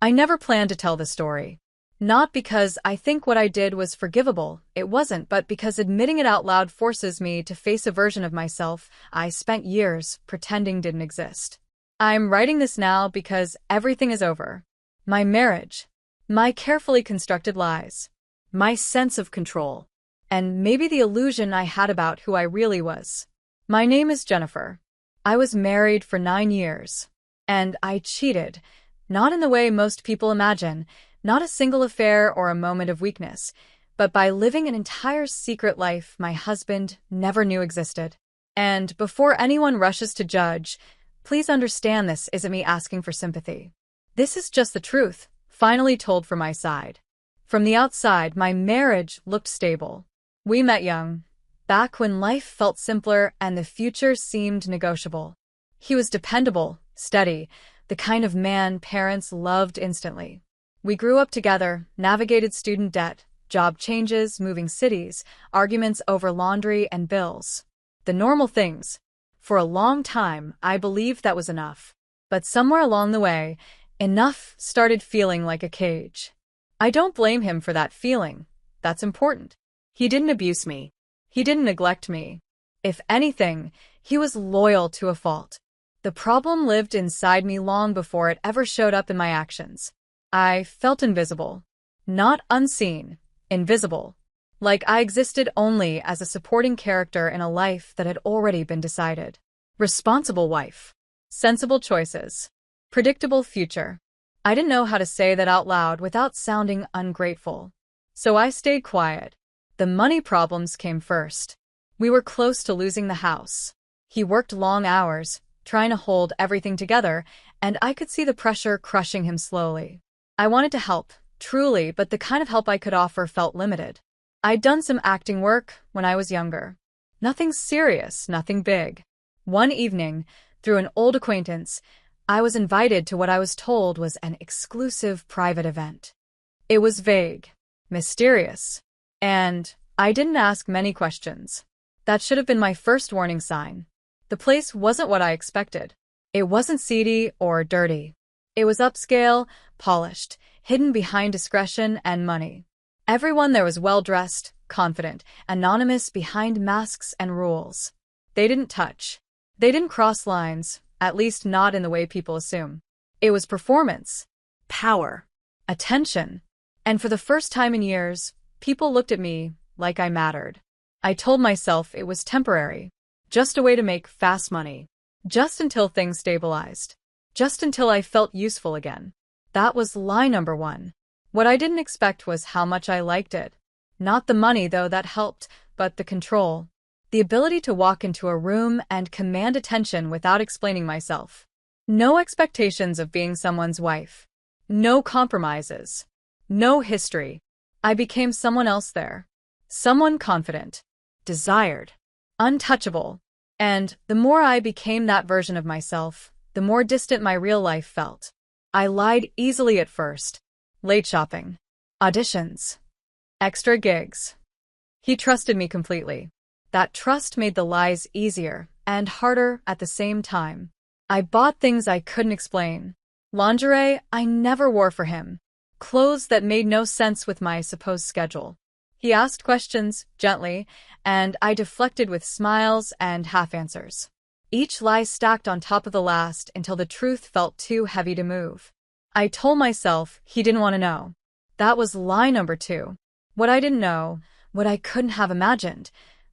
I never planned to tell the story. Not because I think what I did was forgivable, it wasn't, but because admitting it out loud forces me to face a version of myself I spent years pretending didn't exist. I'm writing this now because everything is over. My marriage, my carefully constructed lies, my sense of control, and maybe the illusion I had about who I really was. My name is Jennifer. I was married for 9 years. And I cheated, not in the way most people imagine, not a single affair or a moment of weakness, but by living an entire secret life my husband never knew existed. And before anyone rushes to judge, please understand this isn't me asking for sympathy. This is just the truth, finally told from my side. From the outside, my marriage looked stable. We met young, back when life felt simpler and the future seemed negotiable. He was dependable, steady, the kind of man parents loved instantly. We grew up together, navigated student debt, job changes, moving cities, arguments over laundry and bills. The normal things. For a long time, I believed that was enough. But somewhere along the way, enough started feeling like a cage. I don't blame him for that feeling. That's important. He didn't abuse me. He didn't neglect me. If anything, he was loyal to a fault. The problem lived inside me long before it ever showed up in my actions. I felt invisible. Not unseen, invisible. Like I existed only as a supporting character in a life that had already been decided. Responsible wife. Sensible choices. Predictable future. I didn't know how to say that out loud without sounding ungrateful. So I stayed quiet. The money problems came first. We were close to losing the house. He worked long hours, trying to hold everything together, and I could see the pressure crushing him slowly. I wanted to help, truly, but the kind of help I could offer felt limited. I'd done some acting work when I was younger. Nothing serious, nothing big. One evening, through an old acquaintance, I was invited to what I was told was an exclusive private event. It was vague, mysterious, and I didn't ask many questions. That should have been my first warning sign. The place wasn't what I expected. It wasn't seedy or dirty. It was upscale, polished, hidden behind discretion and money. Everyone there was well-dressed, confident, anonymous behind masks and rules. They didn't touch. They didn't cross lines, at least not in the way people assume. It was performance, power, attention. And for the first time in years, people looked at me like I mattered. I told myself it was temporary, just a way to make fast money, just until things stabilized. Just until I felt useful again. That was lie number 1. What I didn't expect was how much I liked it. Not the money, though, that helped, but the control. The ability to walk into a room and command attention without explaining myself. No expectations of being someone's wife. No compromises. No history. I became someone else there. Someone confident. Desired. Untouchable. And the more I became that version of myself, the more distant my real life felt. I lied easily at first. Late shopping. Auditions. Extra gigs. He trusted me completely. That trust made the lies easier and harder at the same time. I bought things I couldn't explain. Lingerie I never wore for him. Clothes that made no sense with my supposed schedule. He asked questions, gently, and I deflected with smiles and half-answers. Each lie stacked on top of the last until the truth felt too heavy to move. I told myself he didn't want to know. That was lie number 2. What I didn't know, what I couldn't have imagined,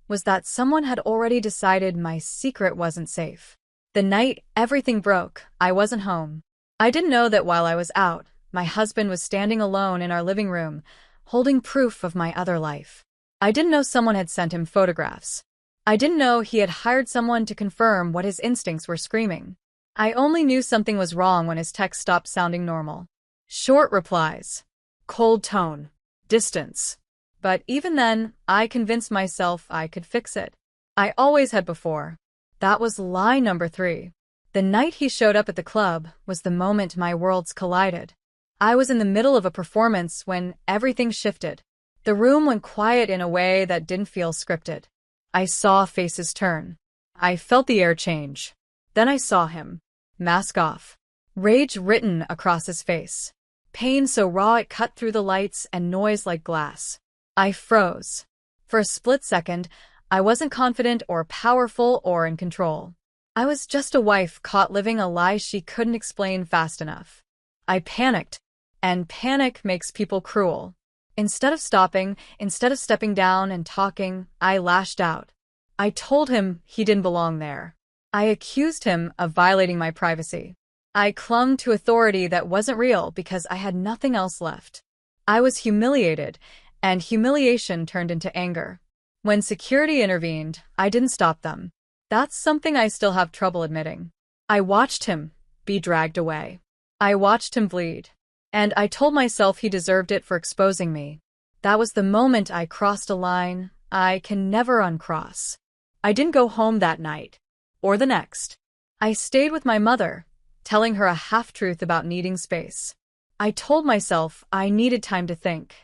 was that someone had already decided my secret wasn't safe. The night everything broke, I wasn't home. I didn't know that while I was out, my husband was standing alone in our living room, holding proof of my other life. I didn't know someone had sent him photographs. I didn't know he had hired someone to confirm what his instincts were screaming. I only knew something was wrong when his text stopped sounding normal. Short replies. Cold tone. Distance. But even then, I convinced myself I could fix it. I always had before. That was lie number 3. The night he showed up at the club was the moment my worlds collided. I was in the middle of a performance when everything shifted. The room went quiet in a way that didn't feel scripted. I saw faces turn. I felt the air change. Then I saw him. Mask off. Rage written across his face. pain so raw it cut through the lights, and noise like glass. I froze. For a split second, I wasn't confident or powerful or in control. I was just a wife caught living a lie she couldn't explain fast enough. I panicked, and panic makes people cruel. Instead of stopping, instead of stepping down and talking, I lashed out. I told him he didn't belong there. I accused him of violating my privacy. I clung to authority that wasn't real because I had nothing else left. I was humiliated, and humiliation turned into anger. When security intervened, I didn't stop them. That's something I still have trouble admitting. I watched him be dragged away. I watched him bleed. And I told myself he deserved it for exposing me. That was the moment I crossed a line I can never uncross. I didn't go home that night. Or the next. I stayed with my mother, telling her a half-truth about needing space. I told myself I needed time to think,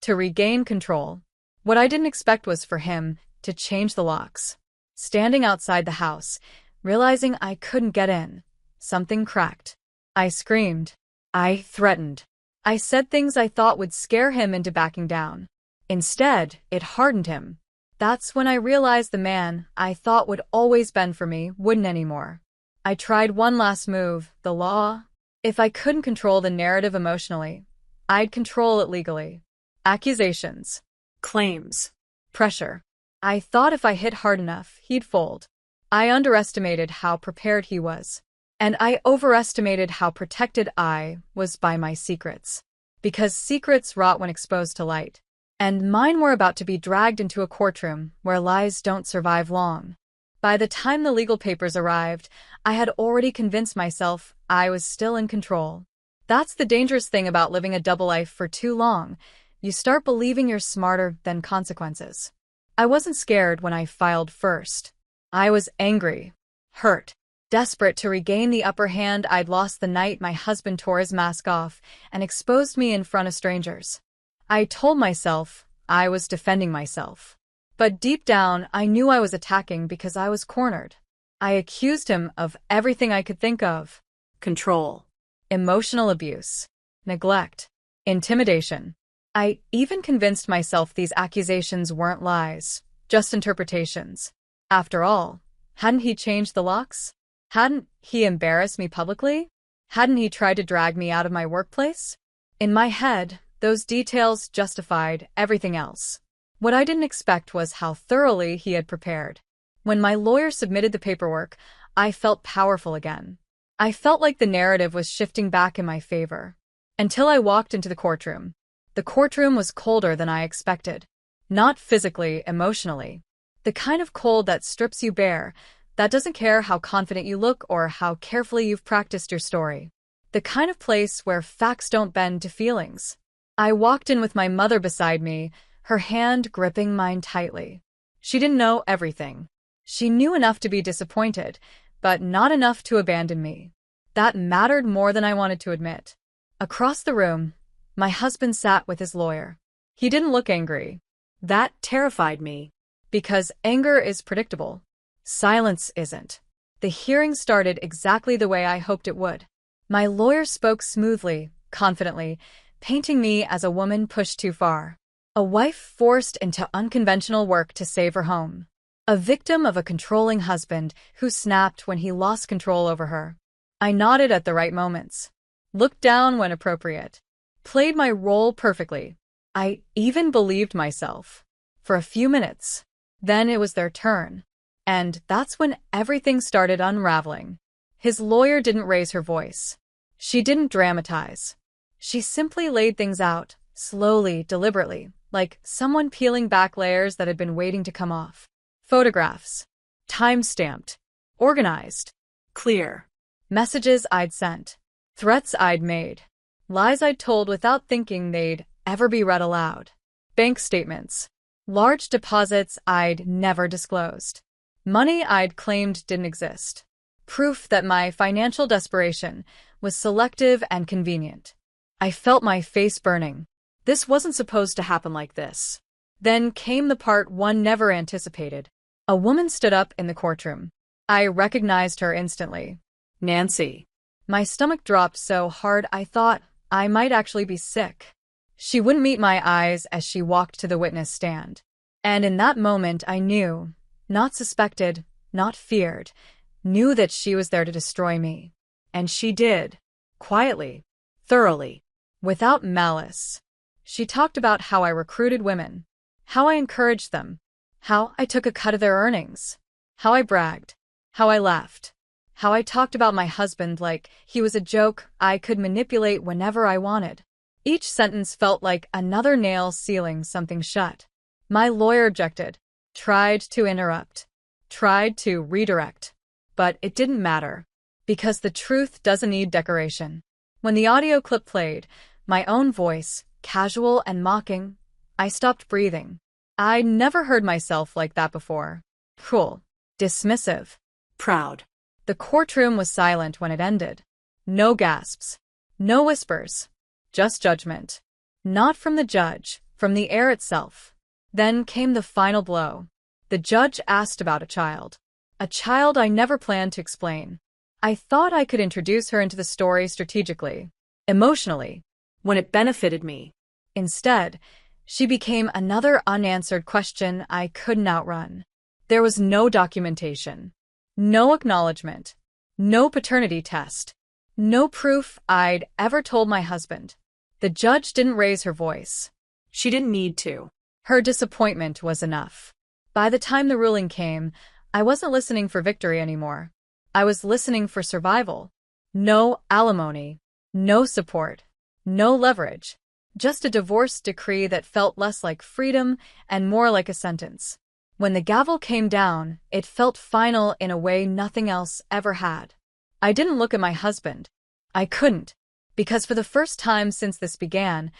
to regain control. What I didn't expect was for him to change the locks. Standing outside the house, realizing I couldn't get in, something cracked. I screamed. I threatened. I said things I thought would scare him into backing down. Instead, it hardened him. That's when I realized the man I thought would always bend for me wouldn't anymore. I tried one last move, the law. If I couldn't control the narrative emotionally, I'd control it legally. Accusations. Claims. Pressure. I thought if I hit hard enough, he'd fold. I underestimated how prepared he was. And I overestimated how protected I was by my secrets. Because secrets rot when exposed to light. And mine were about to be dragged into a courtroom where lies don't survive long. By the time the legal papers arrived, I had already convinced myself I was still in control. That's the dangerous thing about living a double life for too long. You start believing you're smarter than consequences. I wasn't scared when I filed first. I was angry, hurt, desperate to regain the upper hand I'd lost the night my husband tore his mask off and exposed me in front of strangers. I told myself I was defending myself. But deep down, I knew I was attacking because I was cornered. I accused him of everything I could think of. Control, emotional abuse, neglect, intimidation. I even convinced myself these accusations weren't lies, just interpretations. After all, hadn't he changed the locks? Hadn't he embarrassed me publicly? Hadn't he tried to drag me out of my workplace? In my head, those details justified everything else. What I didn't expect was how thoroughly he had prepared. When my lawyer submitted the paperwork, I felt powerful again. I felt like the narrative was shifting back in my favor. Until I walked into the courtroom. The courtroom was colder than I expected. Not physically, emotionally. The kind of cold that strips you bare, that doesn't care how confident you look or how carefully you've practiced your story. The kind of place where facts don't bend to feelings. I walked in with my mother beside me, her hand gripping mine tightly. She didn't know everything. She knew enough to be disappointed, but not enough to abandon me. That mattered more than I wanted to admit. Across the room, my husband sat with his lawyer. He didn't look angry. That terrified me. Because anger is predictable. Silence isn't. The hearing started exactly the way I hoped it would. My lawyer spoke smoothly, confidently, painting me as a woman pushed too far. A wife forced into unconventional work to save her home. A victim of a controlling husband who snapped when he lost control over her. I nodded at the right moments. Looked down when appropriate. Played my role perfectly. I even believed myself. For a few minutes. Then it was their turn. And that's when everything started unraveling. His lawyer didn't raise her voice. She didn't dramatize. She simply laid things out, slowly, deliberately, like someone peeling back layers that had been waiting to come off. Photographs. Time-stamped. Organized. Clear. Messages I'd sent. Threats I'd made. Lies I'd told without thinking they'd ever be read aloud. Bank statements. Large deposits I'd never disclosed. Money I'd claimed didn't exist. Proof that my financial desperation was selective and convenient. I felt my face burning. This wasn't supposed to happen like this. Then came the part one never anticipated. A woman stood up in the courtroom. I recognized her instantly. Nancy. My stomach dropped so hard I thought I might actually be sick. She wouldn't meet my eyes as she walked to the witness stand. And in that moment I knew, not suspected, not feared, knew that she was there to destroy me. And she did. Quietly. Thoroughly. Without malice. She talked about how I recruited women. How I encouraged them. How I took a cut of their earnings. How I bragged. How I laughed. How I talked about my husband like he was a joke I could manipulate whenever I wanted. Each sentence felt like another nail sealing something shut. My lawyer objected. Tried to interrupt. Tried to redirect. But it didn't matter. Because the truth doesn't need decoration. When the audio clip played, my own voice, casual and mocking, I stopped breathing. I'd never heard myself like that before. Cruel. Dismissive. Proud. The courtroom was silent when it ended. No gasps. No whispers. Just judgment. Not from the judge, from the air itself. Then came the final blow. The judge asked about a child. A child I never planned to explain. I thought I could introduce her into the story strategically, emotionally, when it benefited me. Instead, she became another unanswered question I couldn't outrun. There was no documentation, no acknowledgement, no paternity test, no proof I'd ever told my husband. The judge didn't raise her voice. She didn't need to. Her disappointment was enough. By the time the ruling came, I wasn't listening for victory anymore. I was listening for survival. No alimony, no support, no leverage. Just a divorce decree that felt less like freedom and more like a sentence. When the gavel came down, it felt final in a way nothing else ever had. I didn't look at my husband. I couldn't, because for the first time since this began,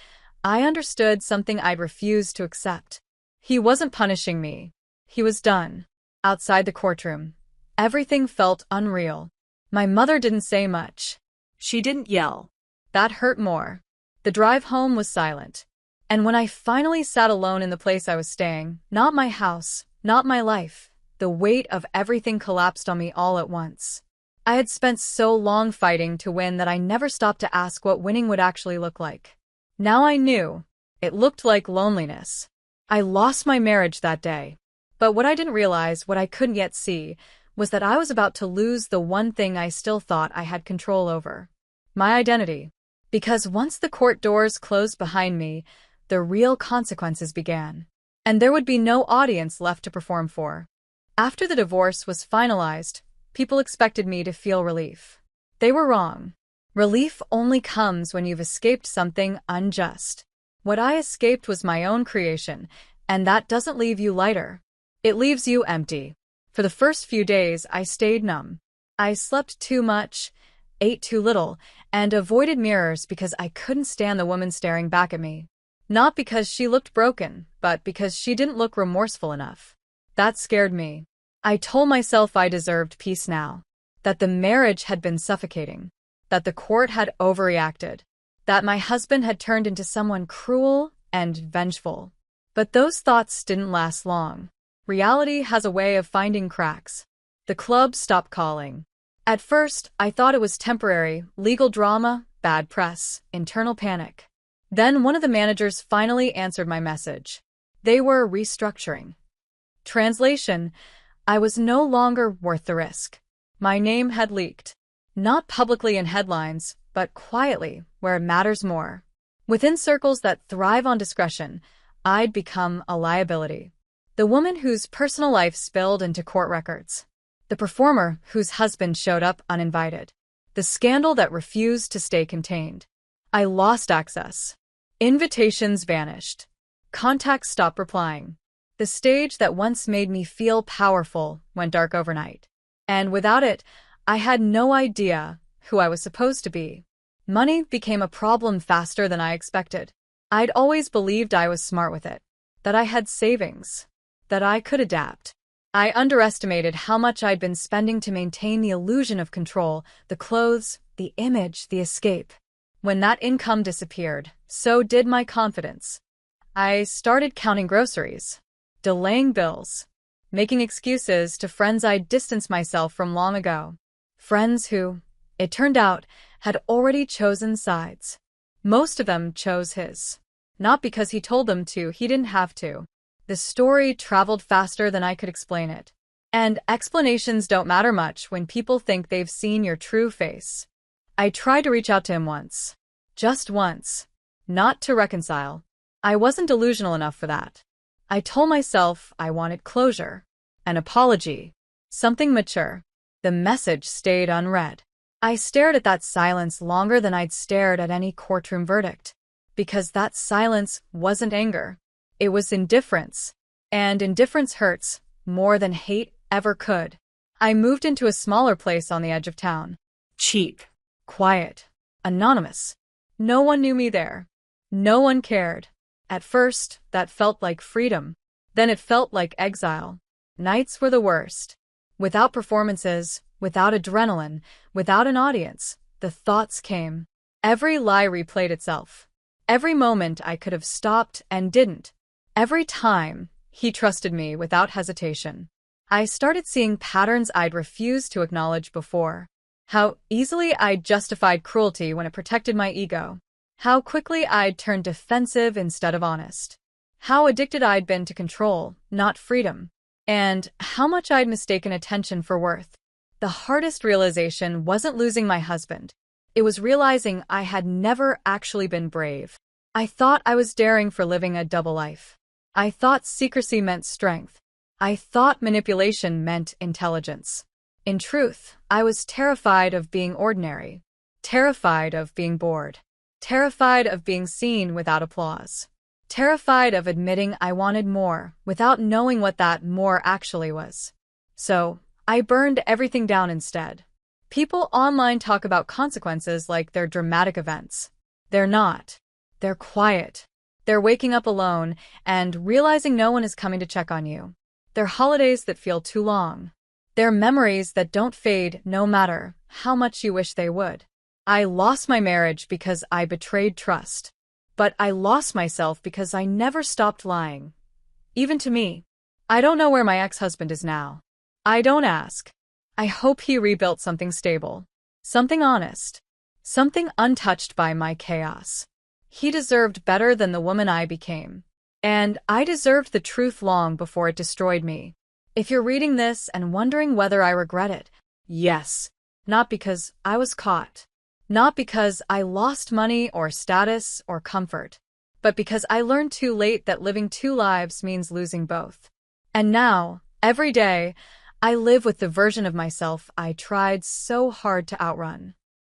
I understood something I'd refused to accept. He wasn't punishing me. He was done. Outside the courtroom, everything felt unreal. My mother didn't say much. She didn't yell. That hurt more. The drive home was silent. And when I finally sat alone in the place I was staying, not my house, not my life, the weight of everything collapsed on me all at once. I had spent so long fighting to win that I never stopped to ask what winning would actually look like. Now I knew. It looked like loneliness. I lost my marriage that day. But what I didn't realize, what I couldn't yet see, was that I was about to lose the one thing I still thought I had control over. My identity. Because once the court doors closed behind me, the real consequences began. And there would be no audience left to perform for. After the divorce was finalized, people expected me to feel relief. They were wrong. Relief only comes when you've escaped something unjust. What I escaped was my own creation, and that doesn't leave you lighter. It leaves you empty. For the first few days, I stayed numb. I slept too much, ate too little, and avoided mirrors because I couldn't stand the woman staring back at me. Not because she looked broken, but because she didn't look remorseful enough. That scared me. I told myself I deserved peace now. That the marriage had been suffocating. That the court had overreacted. That my husband had turned into someone cruel and vengeful. But those thoughts didn't last long. Reality has a way of finding cracks. The club stopped calling. At first, I thought it was temporary, legal drama, bad press, internal panic. Then one of the managers finally answered my message. They were restructuring. Translation: I was no longer worth the risk. My name had leaked. Not publicly in headlines, but quietly, where it matters more. Within circles that thrive on discretion, I'd become a liability. The woman whose personal life spilled into court records. The performer whose husband showed up uninvited. The scandal that refused to stay contained. I lost access. Invitations vanished. Contacts stopped replying. The stage that once made me feel powerful went dark overnight. And without it, I had no idea who I was supposed to be. Money became a problem faster than I expected. I'd always believed I was smart with it. That I had savings. That I could adapt. I underestimated how much I'd been spending to maintain the illusion of control, the clothes, the image, the escape. When that income disappeared, so did my confidence. I started counting groceries, delaying bills, making excuses to friends I'd distanced myself from long ago. Friends who, it turned out, had already chosen sides. Most of them chose his. Not because he told them to, he didn't have to. The story traveled faster than I could explain it. And explanations don't matter much when people think they've seen your true face. I tried to reach out to him once. Just once. Not to reconcile. I wasn't delusional enough for that. I told myself I wanted closure. An apology. Something mature. The message stayed unread. I stared at that silence longer than I'd stared at any courtroom verdict. Because that silence wasn't anger. It was indifference. And indifference hurts more than hate ever could. I moved into a smaller place on the edge of town. Cheap. Quiet. Anonymous. No one knew me there. No one cared. At first, that felt like freedom. Then it felt like exile. Nights were the worst. Without performances, without adrenaline, without an audience, the thoughts came. Every lie replayed itself. Every moment I could have stopped and didn't. Every time, he trusted me without hesitation. I started seeing patterns I'd refused to acknowledge before. How easily I'd justified cruelty when it protected my ego. How quickly I'd turned defensive instead of honest. How addicted I'd been to control, not freedom. And how much I'd mistaken attention for worth. The hardest realization wasn't losing my husband. It was realizing I had never actually been brave. I thought I was daring for living a double life. I thought secrecy meant strength. I thought manipulation meant intelligence. In truth, I was terrified of being ordinary. Terrified of being bored. Terrified of being seen without applause. Terrified of admitting I wanted more without knowing what that more actually was. So, I burned everything down instead. People online talk about consequences like they're dramatic events. They're not. They're quiet. They're waking up alone and realizing no one is coming to check on you. They're holidays that feel too long. They're memories that don't fade no matter how much you wish they would. I lost my marriage because I betrayed trust. But I lost myself because I never stopped lying. Even to me. I don't know where my ex-husband is now. I don't ask. I hope he rebuilt something stable. Something honest. Something untouched by my chaos. He deserved better than the woman I became. And I deserved the truth long before it destroyed me. If you're reading this and wondering whether I regret it, yes. Not because I was caught. Not because I lost money or status or comfort. But because I learned too late that living two lives means losing both. And now, every day, I live with the version of myself I tried so hard to outrun.